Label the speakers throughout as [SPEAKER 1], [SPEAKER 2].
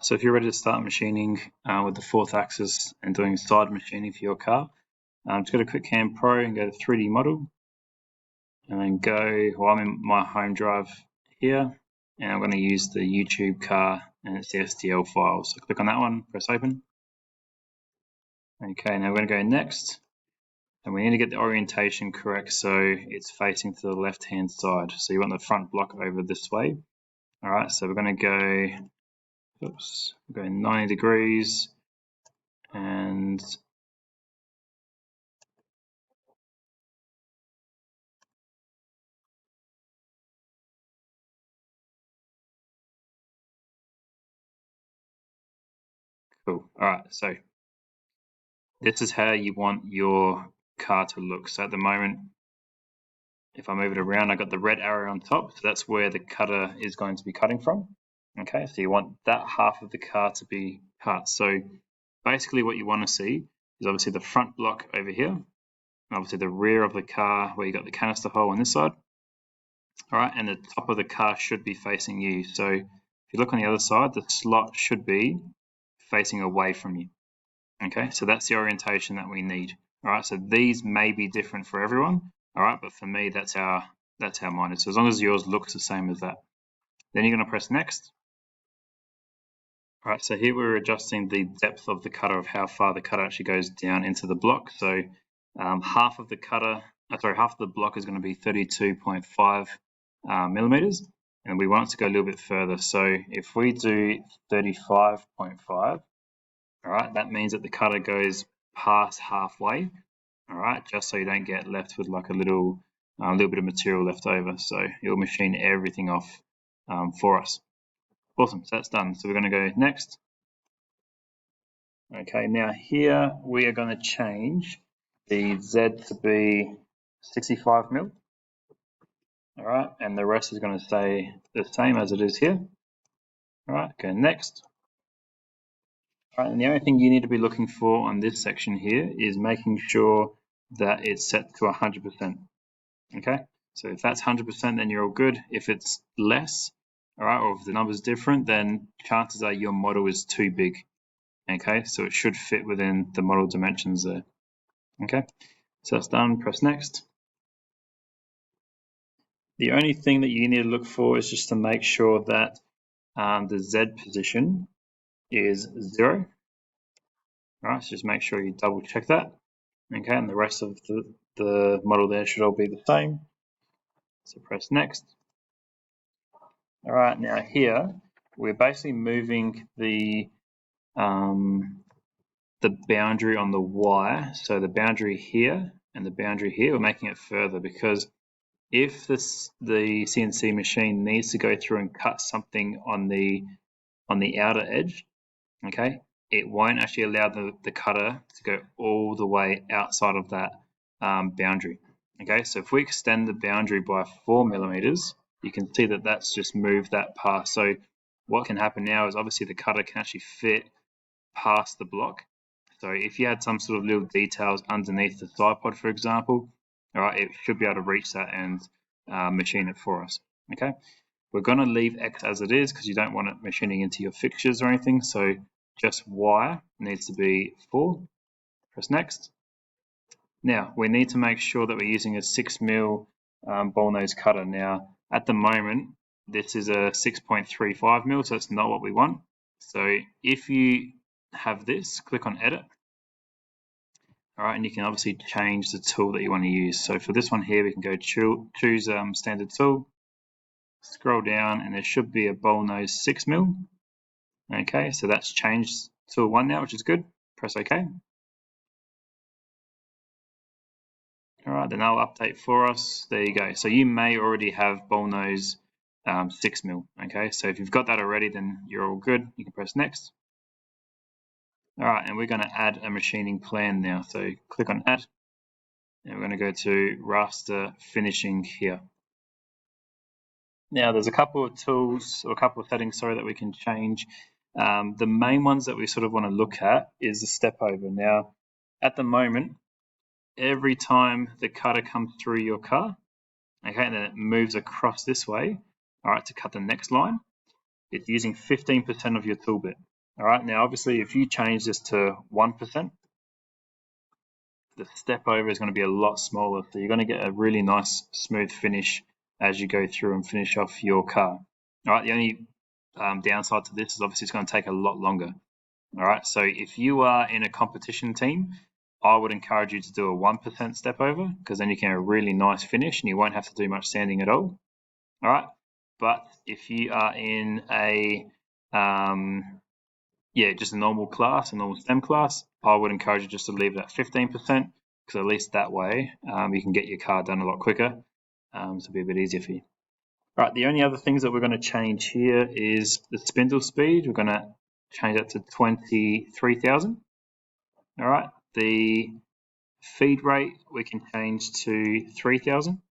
[SPEAKER 1] So if you're ready to start machining with the 4th axis and doing side machining for your car, just go to QuickCam Pro and go to 3D model, and then go, well, I'm in my home drive here, and I'm going to use the YouTube car and it's the STL file. So click on that one, press open. Okay, now we're going to go next, and we need to get the orientation correct so it's facing to the left hand side. So you want the front block over this way. All right, so we're going to go, we're going 90 degrees and cool. All right, so this is how you want your car to look. So at the moment, if I move it around, I got the red arrow on top, so that's where the cutter is going to be cutting from. Okay, so you want that half of the car to be cut. So basically what you want to see is obviously the front block over here, and obviously the rear of the car where you got the canister hole on this side. All right, and the top of the car should be facing you. So if you look on the other side, the slot should be facing away from you. Okay, so that's the orientation that we need. All right, so these may be different for everyone. All right, but for me, that's how mine is. So as long as yours looks the same as that, then you're going to press next. All right, so here we're adjusting the depth of the cutter, of how far the cutter actually goes down into the block. So half of the block is going to be 32.5 millimeters, and we want it to go a little bit further. So if we do 35.5, all right, that means that the cutter goes past halfway. All right, just so you don't get left with like a little bit of material left over. So it'll machine everything off for us. Awesome, so that's done. So we're going to go next. Okay, now here we are going to change the Z to be 65 mil. All right, and the rest is going to stay the same as it is here. All right, go next. All right, and the only thing you need to be looking for on this section here is making sure that it's set to 100%. Okay, so if that's 100%, then you're all good. If it's less, all right, or if the number's different, then chances are your model is too big. Okay, so it should fit within the model dimensions there. Okay, so that's done. Press next. The only thing that you need to look for is just to make sure that the Z position is 0. All right, so just make sure you double check that. Okay, and the rest of the model there should all be the same. So press next. All right, now here we're basically moving the boundary on the Y. So the boundary here and the boundary here, we're making it further, because if the CNC machine needs to go through and cut something on the outer edge, okay, it won't actually allow the cutter to go all the way outside of that boundary. Okay, so if we extend the boundary by 4 millimeters, you can see that that's just moved that past. So what can happen now is obviously the cutter can actually fit past the block. So if you had some sort of little details underneath the side pod, for example, all right, it should be able to reach that and machine it for us. Okay, we're going to leave X as it is because you don't want it machining into your fixtures or anything. So just Y needs to be 4. Press next. Now we need to make sure that we're using a 6 mil ball nose cutter. Now at the moment this is a 6.35 mil, so that's not what we want. So if you have this, click on edit. All right, and you can obviously change the tool that you want to use. So for this one here, we can go choose standard tool, scroll down, and there should be a ball nose 6 mil. Okay, so that's changed to 1 now, which is good. Press OK. All right, then I'll update for us. There you go. So you may already have ball nose 6 mil. Okay, so if you've got that already, then you're all good. You can press next. All right, and we're going to add a machining plan now. So click on add, and we're going to go to raster finishing here. Now there's a couple of tools, or a couple of settings, sorry, that we can change. The main ones that we sort of want to look at is the step over. Now, at the moment, every time the cutter comes through your car, okay, and then it moves across this way, all right, to cut the next line, it's using 15% of your tool bit. All right, now obviously if you change this to 1%, the step over is going to be a lot smaller. So you're going to get a really nice smooth finish as you go through and finish off your car. All right, the only downside to this is obviously it's going to take a lot longer. All right, so if you are in a competition team, I would encourage you to do a 1% step over, because then you can have a really nice finish and you won't have to do much sanding at all. All right, but if you are in a just a normal class, a normal STEM class, I would encourage you just to leave it at 15%, because at least that way you can get your car done a lot quicker, so it'll be a bit easier for you. All right, the only other things that we're going to change here is the spindle speed. We're going to change that to 23,000. All right, the feed rate we can change to 3,000.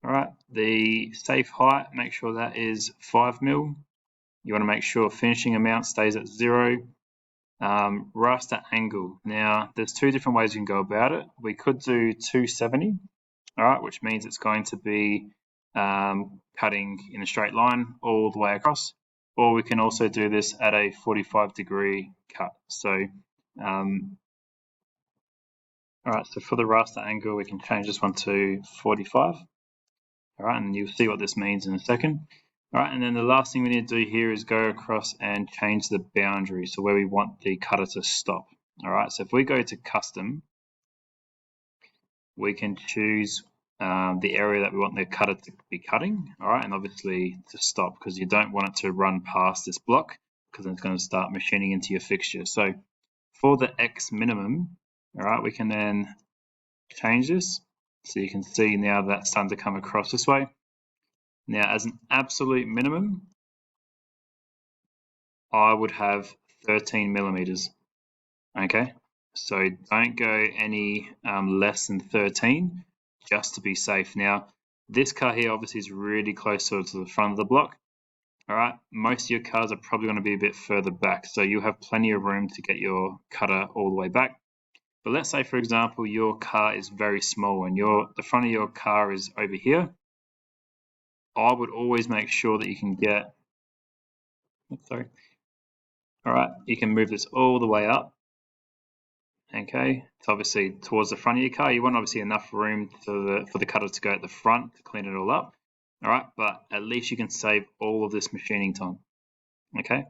[SPEAKER 1] All right, the safe height, make sure that is 5 mil. You want to make sure finishing amount stays at 0. Raster angle. Now, there's two different ways you can go about it. We could do 270, all right, which means it's going to be cutting in a straight line all the way across, or we can also do this at a 45-degree cut. So, all right, so for the raster angle, we can change this one to 45. All right, and you'll see what this means in a second. All right, and then the last thing we need to do here is go across and change the boundary, so where we want the cutter to stop. All right, so if we go to custom, we can choose the area that we want the cutter to be cutting. All right, and obviously to stop, because you don't want it to run past this block, because it's going to start machining into your fixture. So for the X minimum, all right, we can then change this. So you can see now that's starting to come across this way. Now, as an absolute minimum, I would have 13 millimeters. Okay, so don't go any less than 13, just to be safe. Now, this car here obviously is really close to the front of the block. All right, most of your cars are probably going to be a bit further back, so you have plenty of room to get your cutter all the way back. But let's say, for example, your car is very small and the front of your car is over here. I would always make sure that you can get, sorry. All right, you can move this all the way up. Okay, it's obviously towards the front of your car. You want obviously enough room for the cutter to go at the front to clean it all up. All right, but at least you can save all of this machining time. Okay,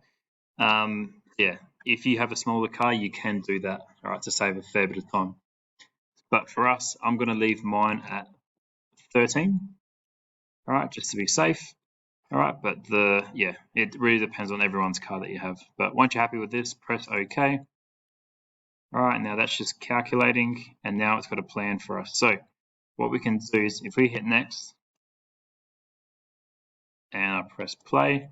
[SPEAKER 1] yeah, if you have a smaller car, you can do that, all right, to save a fair bit of time. But for us, I'm going to leave mine at 13, all right, just to be safe. All right, but it really depends on everyone's car that you have. But once you're happy with this, press OK. All right, now that's just calculating, and now it's got a plan for us. So what we can do is if we hit next and I press play,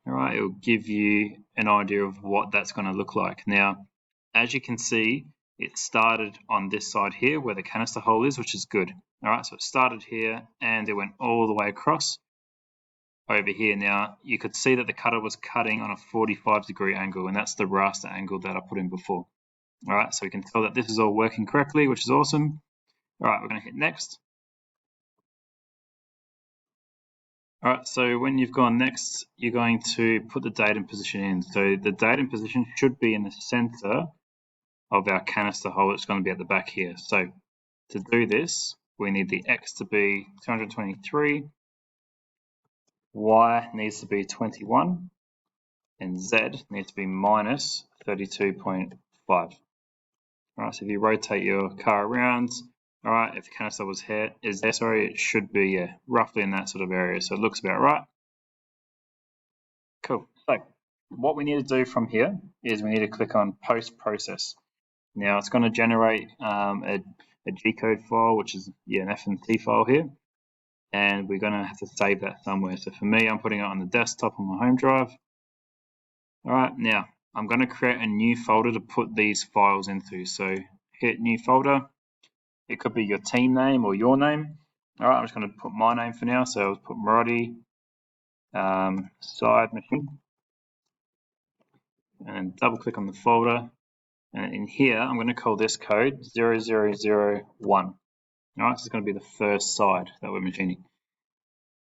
[SPEAKER 1] all right, it'll give you an idea of what that's going to look like. Now, as you can see, it started on this side here where the canister hole is, which is good. All right, so it started here and it went all the way across over here. Now, you could see that the cutter was cutting on a 45-degree angle, and that's the raster angle that I put in before. All right, so we can tell that this is all working correctly, which is awesome. All right, we're going to hit next. All right, so when you've gone next, you're going to put the date and position in. So the date and position should be in the center of our canister hole. It's going to be at the back here. So to do this, we need the X to be 223, Y needs to be 21, and Z needs to be minus 32.5. All right, so if you rotate your car around, all right, if the canister is there, it should be roughly in that sort of area. So it looks about right. Cool. So what we need to do from here is we need to click on post process. Now it's going to generate a G-code file, which is an FNT file here, and we're going to have to save that somewhere. So for me, I'm putting it on the desktop on my home drive. All right, now I'm going to create a new folder to put these files into. So hit new folder. It could be your team name or your name. All right, I'm just going to put my name for now. So I'll put Marodi side machine, and double click on the folder. And in here, I'm going to call this code 0001. All right, this is going to be the first side that we're machining.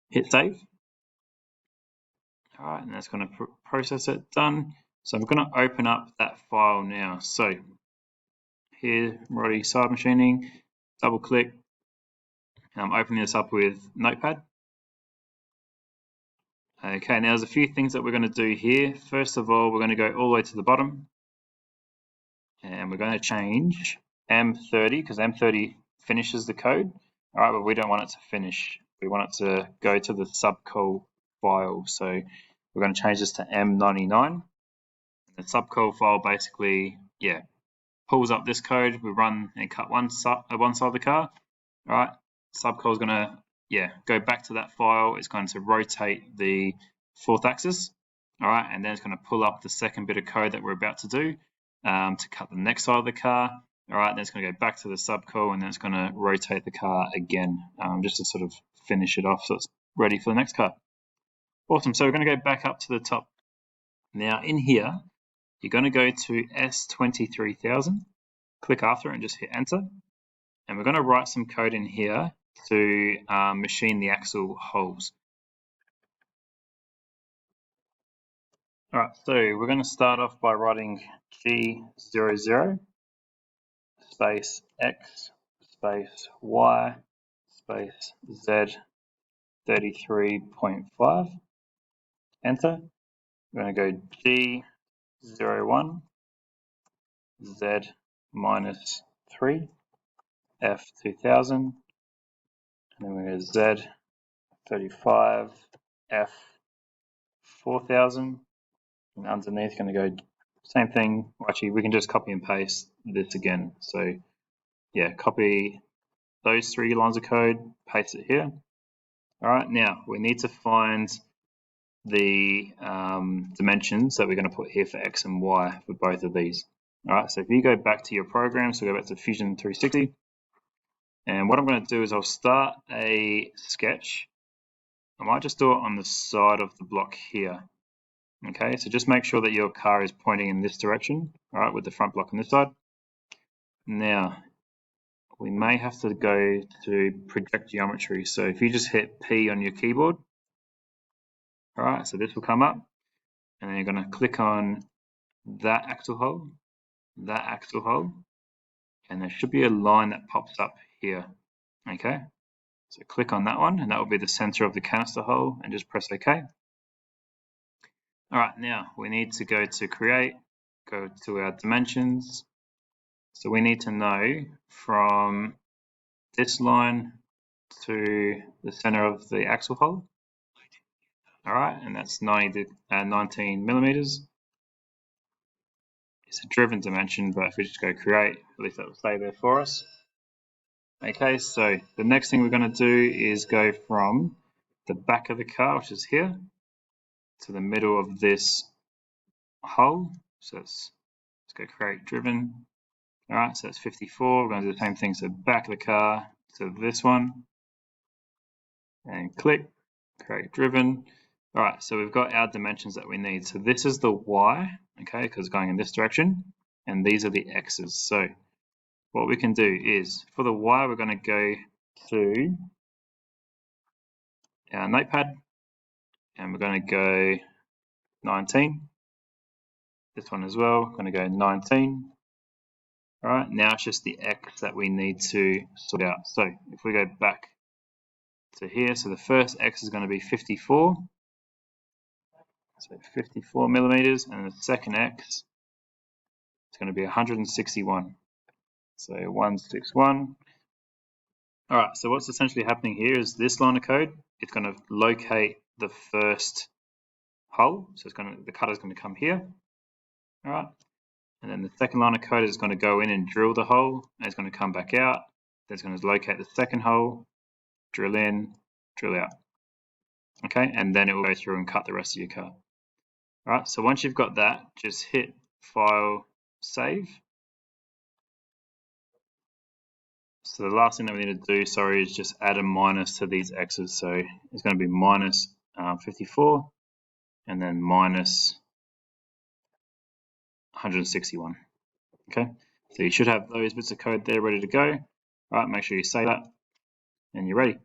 [SPEAKER 1] Hit save. All right, and that's going to process it. Done. So I'm going to open up that file now. So here, Roddy Submachining, double click, and I'm opening this up with Notepad. Okay, now there's a few things that we're going to do here. First of all, we're going to go all the way to the bottom, and we're going to change M30 because M30 finishes the code. All right, but we don't want it to finish. We want it to go to the subcall file. So we're going to change this to M99. The subcall file basically, pulls up this code. We run and cut one side of the car. All right, subcall is going to go back to that file. It's going to rotate the fourth axis. All right, and then it's going to pull up the second bit of code that we're about to do to cut the next side of the car. All right, then it's going to go back to the subcall, and then it's going to rotate the car again just to sort of finish it off so it's ready for the next car. Awesome. So we're going to go back up to the top. Now in here, you're going to go to S23000, click after it and just hit enter. And we're going to write some code in here to machine the axle holes. All right, so we're going to start off by writing G00 space X space Y space Z 33.5, enter. We're going to go G01 Z minus 3 F2000, and then we go Z 35 F 4000, and underneath going to go same thing. Actually, we can just copy and paste this again. So yeah, copy those 3 lines of code, paste it here. All right, now we need to find the dimensions that we're going to put here for X and Y for both of these. All right, so if you go back to your program, so go back to Fusion 360, and what I'm going to do is I'll start a sketch. I might just do it on the side of the block here. Okay, so just make sure that your car is pointing in this direction, all right, with the front block on this side. Now, we may have to go to project geometry. So if you just hit P on your keyboard, all right, so this will come up, and then you're going to click on that axle hole, and there should be a line that pops up here. Okay, so click on that one, and that will be the center of the canister hole, and just press OK. All right, now we need to go to create, go to our dimensions. So we need to know from this line to the center of the axle hole. All right, and that's 19 millimeters. It's a driven dimension, but if we just go create, at least that will stay there for us. Okay, so the next thing we're going to do is go from the back of the car, which is here, to the middle of this hole. So let's go create driven. All right, so that's 54. We're going to do the same thing. So back of the car to this one, and click, create driven. All right, so we've got our dimensions that we need. So this is the Y, okay, because it's going in this direction, and these are the X's. So what we can do is, for the Y, we're going to go to our notepad, and we're going to go 19. This one as well, we're going to go 19. All right, now it's just the X that we need to sort out. So if we go back to here, so the first X is going to be 54. So 54 millimeters, and the second X is going to be 161. So 161. All right, so what's essentially happening here is this line of code, it's going to locate the first hole. So the cutter's going to come here. All right. And then the second line of code is going to go in and drill the hole, and it's going to come back out. Then it's going to locate the second hole, drill in, drill out. Okay, and then it will go through and cut the rest of your car. All right, so once you've got that, just hit File, Save. So the last thing that we need to do, is just add a minus to these X's. So it's going to be minus 54, and then minus 161. Okay, so you should have those bits of code there ready to go. All right, make sure you save that, and you're ready.